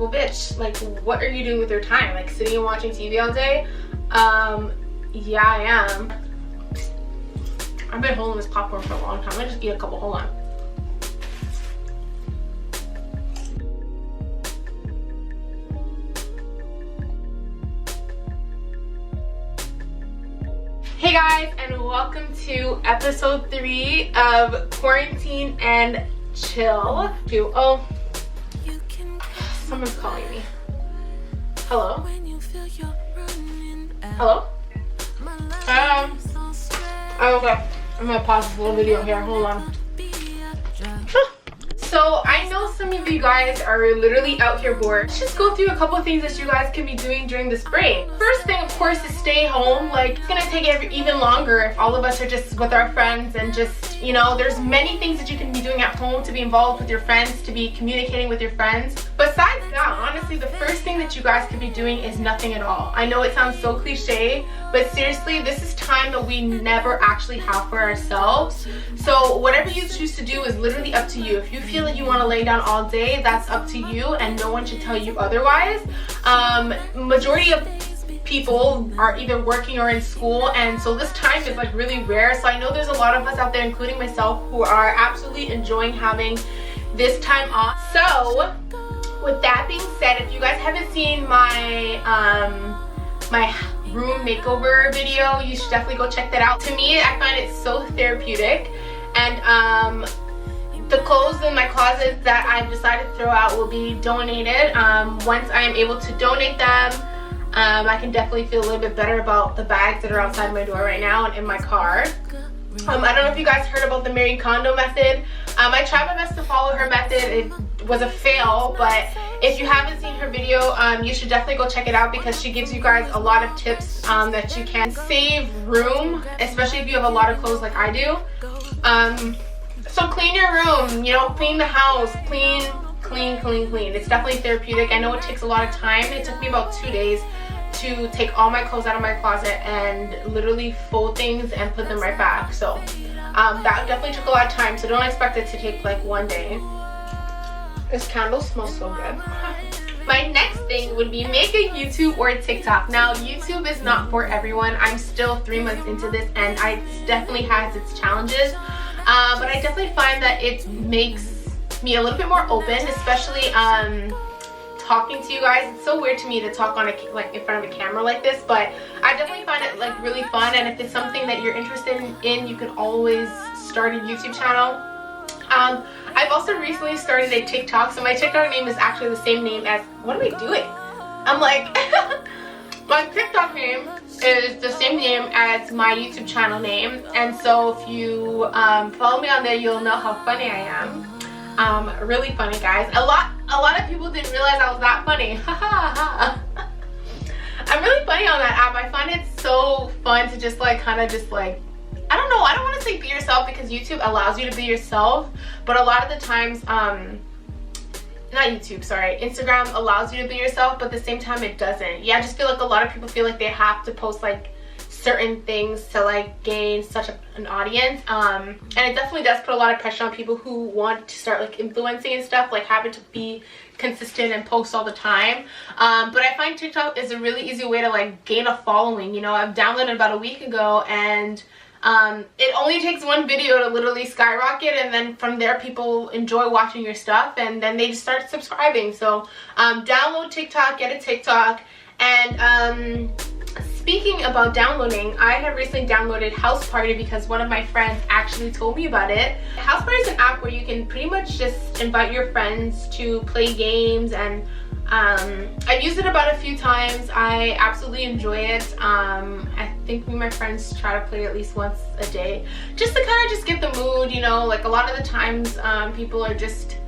well, bitch, like, what are you doing with your time? Like, sitting and watching TV all day? Yeah, I am. I've been holding this popcorn for a long time. I'm gonna just eat a couple. Hold on. Hey guys, and welcome to episode 3 of Quarantine and Chill. Oh, someone's calling me. Hello? Hello? Oh, okay. I'm gonna pause this little video here. Hold on. So I know some of you guys are literally out here bored. Let's just go through a couple of things that you guys can be doing during this break. First thing, of course, is stay home. Like, it's gonna take even longer if all of us are just with our friends and just, you know, there's many things that you can be doing at home to be involved with your friends, to be communicating with your friends. Besides that, honestly, the first thing that you guys could be doing is nothing at all. I know it sounds so cliche, but seriously, this is time that we never actually have for ourselves. So whatever you choose to do is literally up to you. If you feel that you want to lay down all day, that's up to you, and no one should tell you otherwise. Majority of people are either working or in school, and so this time is like really rare. So I know there's a lot of us out there, including myself, who are absolutely enjoying having this time off. So with that being said, if you guys haven't seen my my room makeover video, you should definitely go check that out. To me, I find it so therapeutic, and the clothes in my closet that I've decided to throw out will be donated. Once I am able to donate them, I can definitely feel a little bit better about the bags that are outside my door right now and in my car. I don't know if you guys heard about the Marie Kondo method. I tried my best to follow her method. It was a fail, but if you haven't seen her video, you should definitely go check it out, because she gives you guys a lot of tips that you can save room, especially if you have a lot of clothes like I do. So clean your room, you know, clean the house, clean. It's definitely therapeutic. I know it takes a lot of time. It took me about 2 days to take all my clothes out of my closet and literally fold things and put them right back. So that definitely took a lot of time, so don't expect it to take like 1 day. This candle smells so good. My next thing would be make a YouTube or a TikTok. Now, YouTube is not for everyone. I'm still 3 months into this, and it definitely has its challenges. But I definitely find that it makes me a little bit more open, especially talking to you guys. It's so weird to me to talk on like in front of a camera like this, but I definitely find it like really fun. And if it's something that you're interested in, you can always start a YouTube channel. I've also recently started a TikTok, so my TikTok name is actually the same name as, what am I doing? I'm like, my TikTok name is the same name as my YouTube channel name, and so if you follow me on there, you'll know how funny I am. Really funny, guys. A lot of people didn't realize I was that funny. I'm really funny on that app. I find it so fun to just like kind of just like, I don't know, I don't want to say be yourself, because YouTube allows you to be yourself, but a lot of the times not YouTube, sorry, Instagram allows you to be yourself, but at the same time it doesn't. Yeah, I just feel like a lot of people feel like they have to post like certain things to like gain such an audience, and it definitely does put a lot of pressure on people who want to start like influencing and stuff, like having to be consistent and post all the time. But I find TikTok is a really easy way to like gain a following. You know, I've downloaded about a week ago, and it only takes one video to literally skyrocket, and then from there people enjoy watching your stuff, and then they just start subscribing. So download TikTok, get a TikTok. And speaking about downloading, I have recently downloaded House Party because one of my friends actually told me about it. House Party is an app where you can pretty much just invite your friends to play games, and I've used it about a few times. I absolutely enjoy it. I think me and my friends try to play at least once a day, just to kind of just get the mood, you know, like a lot of the times people are just,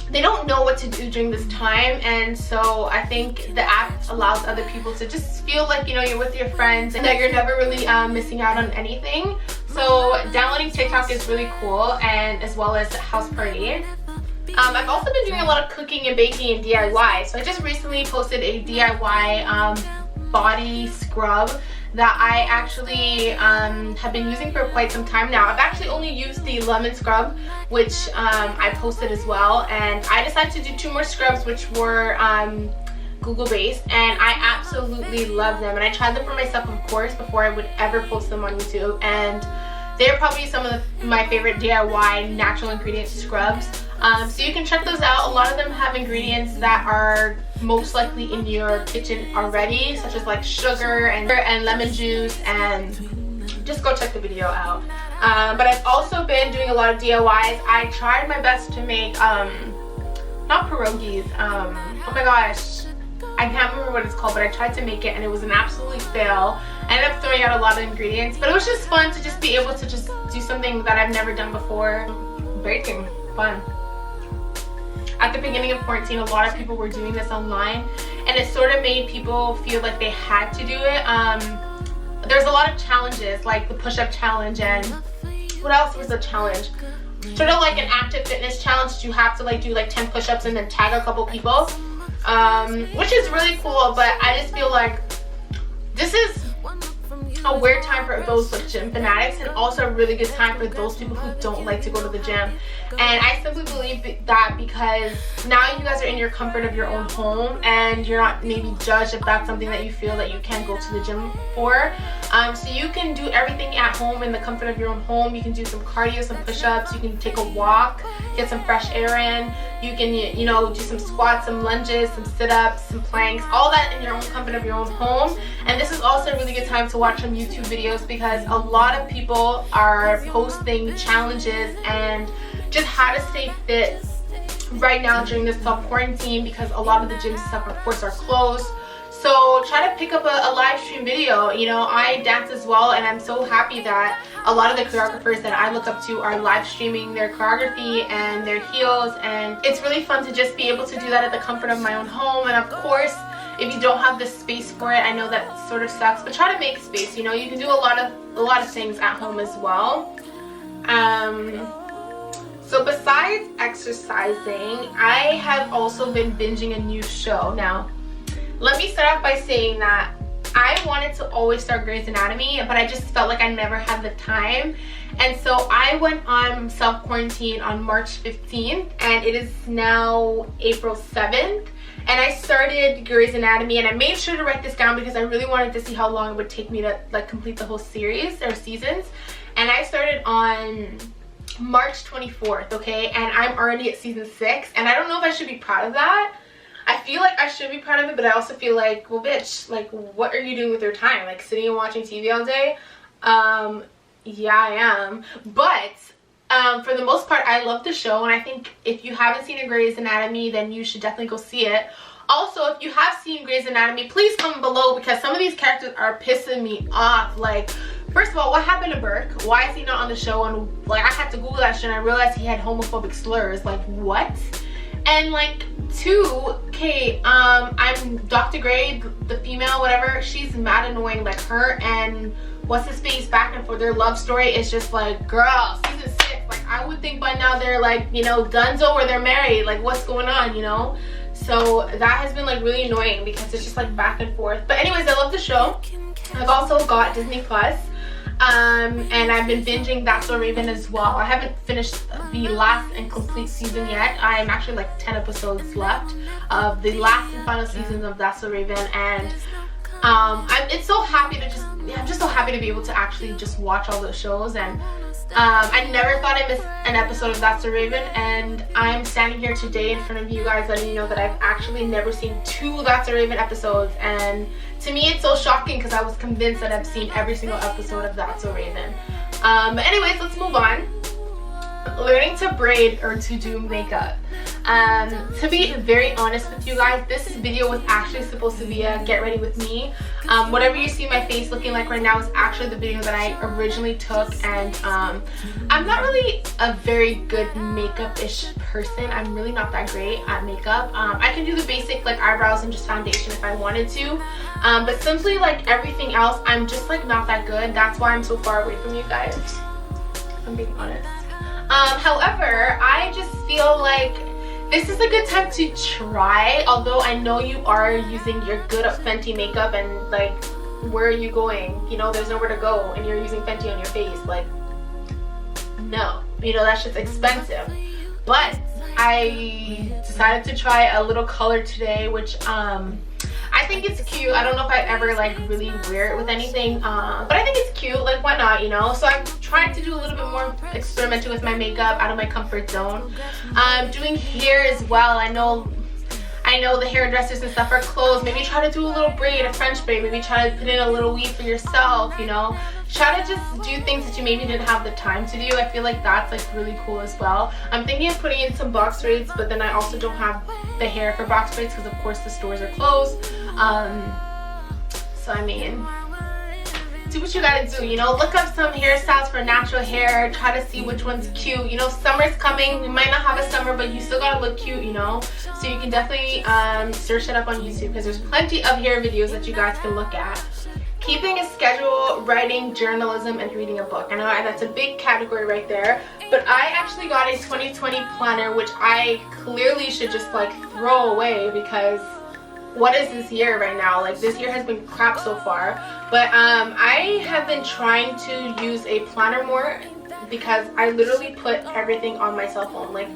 they don't know what to do during this time, and so I think the app allows other people to just feel like, you know, you're with your friends and that you're never really missing out on anything. So downloading TikTok is really cool, and as well as House Party. I've also been doing a lot of cooking and baking and DIY. So I just recently posted a DIY body scrub that I actually have been using for quite some time now. I've actually only used the lemon scrub, which I posted as well, and I decided to do 2 more scrubs which were Google based, and I absolutely love them, and I tried them for myself, of course, before I would ever post them on YouTube, and they're probably some of my favorite DIY natural ingredient scrubs. So you can check those out. A lot of them have ingredients that are most likely in your kitchen already, such as like sugar and lemon juice, and just go check the video out. But I've also been doing a lot of DIYs. I tried my best to make not pierogies, oh my gosh, I can't remember what it's called, but I tried to make it and it was an absolute fail. I ended up throwing out a lot of ingredients, but it was just fun to just be able to just do something that I've never done before. Baking, fun. At the beginning of quarantine, a lot of people were doing this online, and it sort of made people feel like they had to do it. There's a lot of challenges, like the push-up challenge, and what else was the challenge? Sort of like an active fitness challenge. You have to like do like 10 push-ups and then tag a couple people, which is really cool, but I just feel like this is a weird time for those like gym fanatics, and also a really good time for those people who don't like to go to the gym. And I simply believe that because now you guys are in your comfort of your own home, and you're not maybe judged if that's something that you feel that you can go to the gym for. So you can do everything at home in the comfort of your own home. You can do some cardio, some push-ups, you can take a walk, get some fresh air in, you can, you know, do some squats, some lunges, some sit-ups, some planks, all that in your own comfort of your own home. And this is also a really good time to watch some YouTube videos, because a lot of people are posting challenges and just how to stay fit right now during this self-quarantine, because a lot of the gyms and stuff, of course, are closed. So try to pick up a live stream video. You know, I dance as well, and I'm so happy that a lot of the choreographers that I look up to are live streaming their choreography and their heels, and it's really fun to just be able to do that at the comfort of my own home. And of course, if you don't have the space for it, I know that sort of sucks, but try to make space. You know, you can do a lot of things at home as well. So besides exercising, I have also been binging a new show. Now, let me start off by saying that I wanted to always start Grey's Anatomy, but I just felt like I never had the time. And so I went on self-quarantine on March 15th, and it is now April 7th. And I started Grey's Anatomy, and I made sure to write this down because I really wanted to see how long it would take me to like complete the whole series or seasons. And I started on March 24th, okay? And I'm already at season 6, and I don't know if I should be proud of that. I feel like I should be proud of it, but I also feel like, well, bitch, like, what are you doing with your time? Like, sitting and watching TV all day? Yeah, I am. But for the most part, I love the show, and I think if you haven't seen a Grey's Anatomy, then you should definitely go see it. Also, if you have seen Grey's Anatomy, please comment below, because some of these characters are pissing me off. Like, first of all, what happened to Burke? Why is he not on the show? And like, I had to Google that shit, and I realized he had homophobic slurs. Like, what? And like, 2, okay, I'm Dr. Grey, the female, whatever, she's mad annoying. Like, her and what's his face back and forth, their love story is just like, girl, season 6, like, I would think by now they're like, you know, donezo or they're married. Like, what's going on, you know? So that has been like really annoying because it's just like back and forth. But anyways, I love the show. I've also got Disney Plus, and I've been binging That's So Raven as well. I haven't finished the last and complete season yet. I'm actually like 10 episodes left of the last and final seasons of That's So Raven, and I'm so happy to just, I'm just so happy to be able to actually just watch all those shows. And I never thought I missed an episode of That's So Raven, and I'm standing here today in front of you guys letting you know that I've actually never seen 2 That's So Raven episodes. And to me, it's so shocking because I was convinced that I've seen every single episode of That's So Raven. But anyways, let's move on. Learning to braid or to do makeup. To be very honest with you guys, this video was actually supposed to be a get ready with me. Whatever you see my face looking like right now is actually the video that I originally took, and I'm not really a very good makeup-ish person. I'm really not that great at makeup. I can do the basic like eyebrows and just foundation if I wanted to, but simply like everything else, I'm just like not that good. That's why I'm so far away from you guys, if I'm being honest. However, I just feel like this is a good time to try, although I know you are using your good Fenty makeup and like where are you going? You know, there's nowhere to go and you're using Fenty on your face. Like, no, you know, that's just expensive. But I decided to try a little color today, which I think it's cute. I don't know if I'd ever like really wear it with anything, but I think it's cute. Like, why not, you know? So I'm trying to do a little bit more experimenting with my makeup, out of my comfort zone. Doing hair as well. I know the hairdressers and stuff are closed. Maybe try to do a little braid, a French braid. Maybe try to put in a little weave for yourself, you know. Try to just do things that you maybe didn't have the time to do. I feel like that's like really cool as well. I'm thinking of putting in some box braids, but then I also don't have the hair for box braids because of course the stores are closed. So I mean, do what you gotta do, you know. Look up some hairstyles for natural hair. Try to see which one's cute. You know, summer's coming. We might not have a summer, but you still gotta look cute, you know. So you can definitely search it up on YouTube because there's plenty of hair videos that you guys can look at. Keeping a schedule, writing, journalism, and reading a book. I know that's a big category right there, but I actually got a 2020 planner, which I clearly should just like throw away because what is this year right now? Like, this year has been crap so far. But I have been trying to use a planner more because I literally put everything on my cell phone. Like,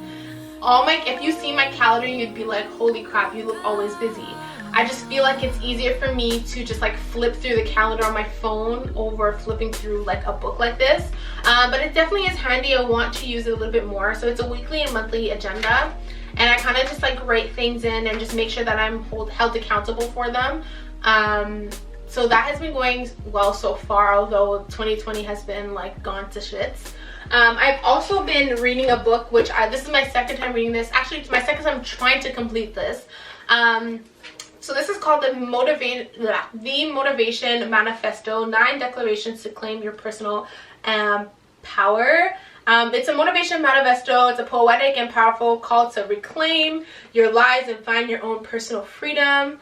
if you see my calendar, you'd be like, holy crap, you look always busy. I just feel like it's easier for me to just like flip through the calendar on my phone over flipping through like a book like this. But it definitely is handy. I want to use it a little bit more. So it's a weekly and monthly agenda. And I kind of just like write things in and just make sure that I'm held accountable for them. So that has been going well so far, although 2020 has been like gone to shits. I've also been reading a book, which this is my second time reading this. Actually, it's my second time trying to complete this. So this is called the Motivation Manifesto, 9 Declarations to Claim Your Personal Power. It's a motivation manifesto. It's a poetic and powerful call to reclaim your lives and find your own personal freedom.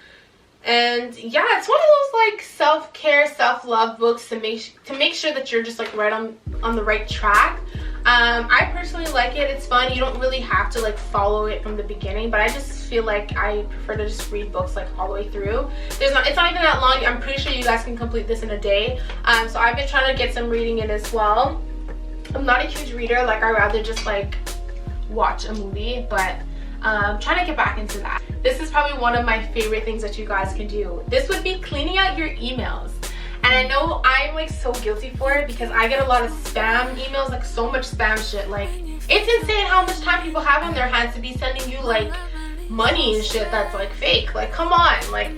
And yeah, it's one of those like self-care, self-love books to make sure that you're just like right on the right track. I personally like it. It's fun. You don't really have to like follow it from the beginning, but I just feel like I prefer to just read books like all the way through. It's not even that long. I'm pretty sure you guys can complete this in a day. So I've been trying to get some reading in as well. I'm not a huge reader. Like, I rather just like watch a movie, but I'm trying to get back into that. This is probably one of my favorite things that you guys can do. This would be cleaning out your emails. And I know I'm like so guilty for it because I get a lot of spam emails, like so much spam shit. Like, it's insane how much time people have on their hands to be sending you like money and shit that's like fake. Like, come on. Like,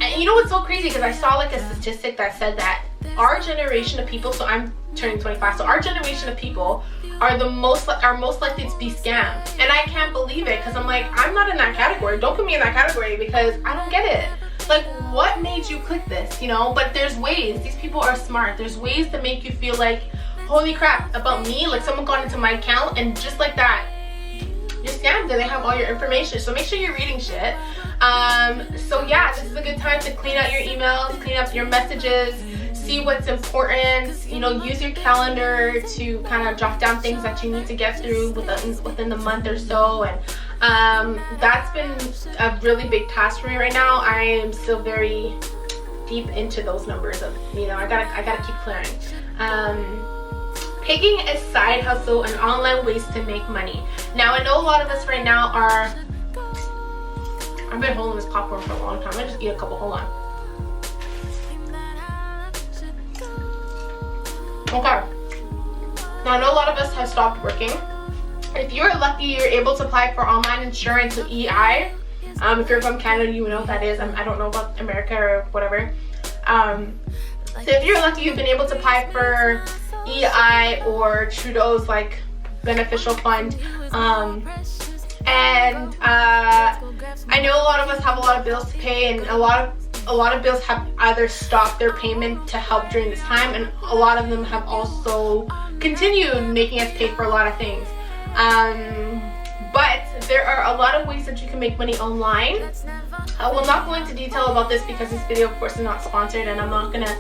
and you know what's so crazy? Because I saw like a statistic that said that our generation of people, so I'm turning 25, so our generation of people are most likely to be scammed. And I can't believe it because I'm like, I'm not in that category. Don't put me in that category because I don't get it. Like, what made you click this, you know? But there's ways. These people are smart. There's ways to make you feel like, holy crap, about me, like someone got into my account and just like that, you're scammed and they have all your information. So make sure you're reading shit. So yeah, this is a good time to clean out your emails, clean up your messages, see what's important, you know, use your calendar to kind of jot down things that you need to get through within the month or so. And that's been a really big task for me right now. I am still very deep into those numbers of, you know, I gotta keep clearing. Picking a side hustle and online ways to make money. Now, I know a lot of us right now are, I've been holding this popcorn for a long time. I'm gonna just eat a couple, hold on. Okay, now I know a lot of us have stopped working. If you're lucky, you're able to apply for online insurance with EI. If you're from Canada, you know what that is. I don't know about America or whatever. So if you're lucky, you've been able to apply for EI or Trudeau's like beneficial fund. And I know a lot of us have a lot of bills to pay, and a lot of bills have either stopped their payment to help during this time, and a lot of them have also continued making us pay for a lot of things. But there are a lot of ways that you can make money online. I will not go into detail about this because this video, of course, is not sponsored, and I'm not gonna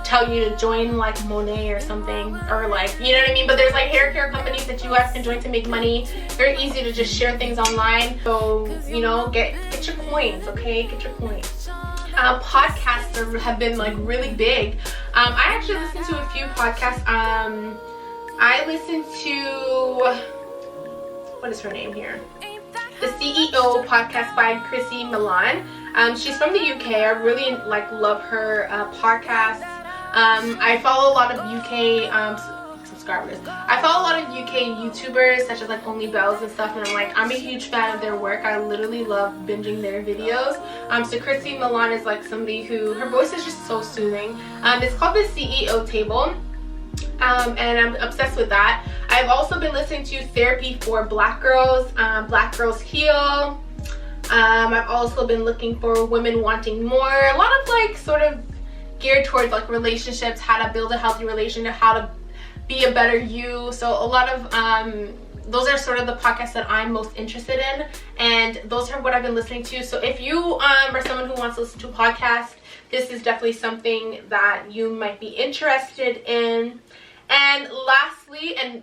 tell you to join like Monet or something, or like, you know what I mean? But there's like hair care companies that you guys can join to make money. Very easy to just share things online. So, you know, get your coins, okay? Get your coins. podcasts have been like really big. I actually listen to a few podcasts. I listen to, what is her name here? The CEO podcast by Chrissy Milan. She's from the UK. I really love her podcasts. I follow a lot of UK subscribers. I follow a lot of UK YouTubers such as like Only Bells and stuff, and I'm a huge fan of their work. I literally love binging their videos. So Chrissy Milan is like somebody who, her voice is just so soothing. It's called the CEO Table. And I'm obsessed with that. I've also been listening to Therapy for Black Girls, Black Girls Heal. I've also been looking for Women Wanting More. A lot of like sort of geared towards like relationships, how to build a healthy relationship, how to be a better you. So a lot of those are sort of the podcasts that I'm most interested in, and those are what I've been listening to. So if you are someone who wants to listen to a podcast, this is definitely something that you might be interested in. And lastly, and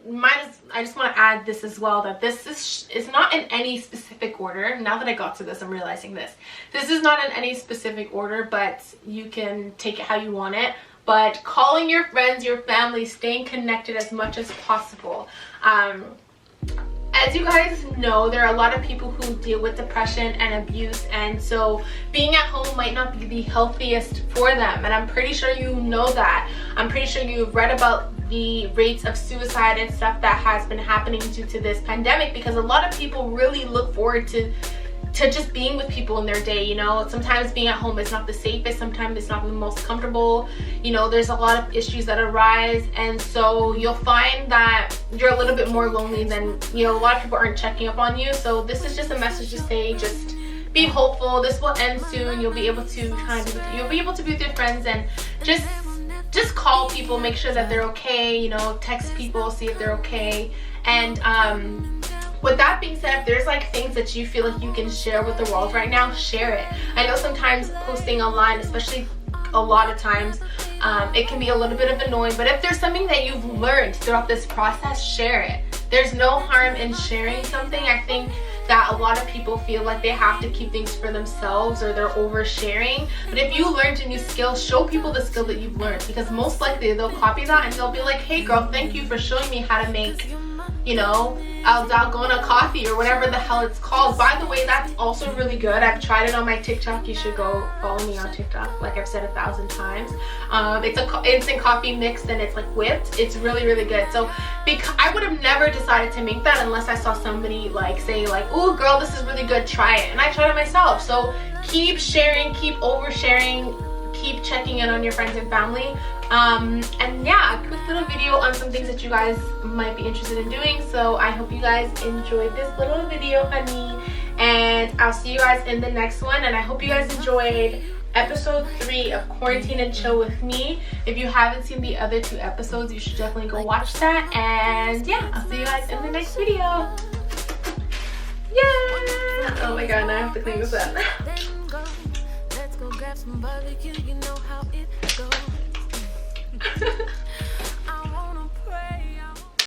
I just want to add this as well, that this is not in any specific order. Now that I got to this, I'm realizing this is not in any specific order, but you can take it how you want it. But calling your friends, your family, staying connected as much as possible. As you guys know, there are a lot of people who deal with depression and abuse, and so being at home might not be the healthiest for them, and I'm pretty sure you know that. I'm pretty sure you've read about the rates of suicide and stuff that has been happening due to this pandemic, because a lot of people really look forward to just being with people in their day. You know, sometimes being at home is not the safest, sometimes it's not the most comfortable. You know, there's a lot of issues that arise, and so you'll find that you're a little bit more lonely than, you know, a lot of people aren't checking up on you. So this is just a message to say, just be hopeful. This will end soon. You'll be able to you'll be able to be with your friends, and just call people, make sure that they're okay, you know, text people, see if they're okay. And with that being said, if there's like things that you feel like you can share with the world right now, share it. I know sometimes posting online, especially a lot of times, it can be a little bit of annoying, but if there's something that you've learned throughout this process, share it. There's no harm in sharing something. I think that a lot of people feel like they have to keep things for themselves, or they're oversharing. But if you learned a new skill, show people the skill that you've learned, because most likely they'll copy that and they'll be like, hey girl, thank you for showing me how to make, you know, Dalgona coffee or whatever the hell it's called. By the way, that's also really good. I've tried it on my TikTok. You should go follow me on TikTok, like I've said 1,000 times. It's a instant coffee mix, and it's like whipped. It's really, really good. So I would have never decided to make that unless I saw somebody like say like, oh girl, this is really good, try it. And I tried it myself. So keep sharing, keep oversharing, keep checking in on your friends and family. And yeah, a quick little video on some things that you guys might be interested in doing. So I hope you guys enjoyed this little video, honey, and I'll see you guys in the next one. And I hope you guys enjoyed episode 3 of Quarantine and Chill with me. If you haven't seen the other 2 episodes, you should definitely go watch that. And yeah, I'll see you guys in the next video. Yeah! Oh my god, now I have to clean this up. Let's go grab some barbecue, you know how it goes. I wanna pray.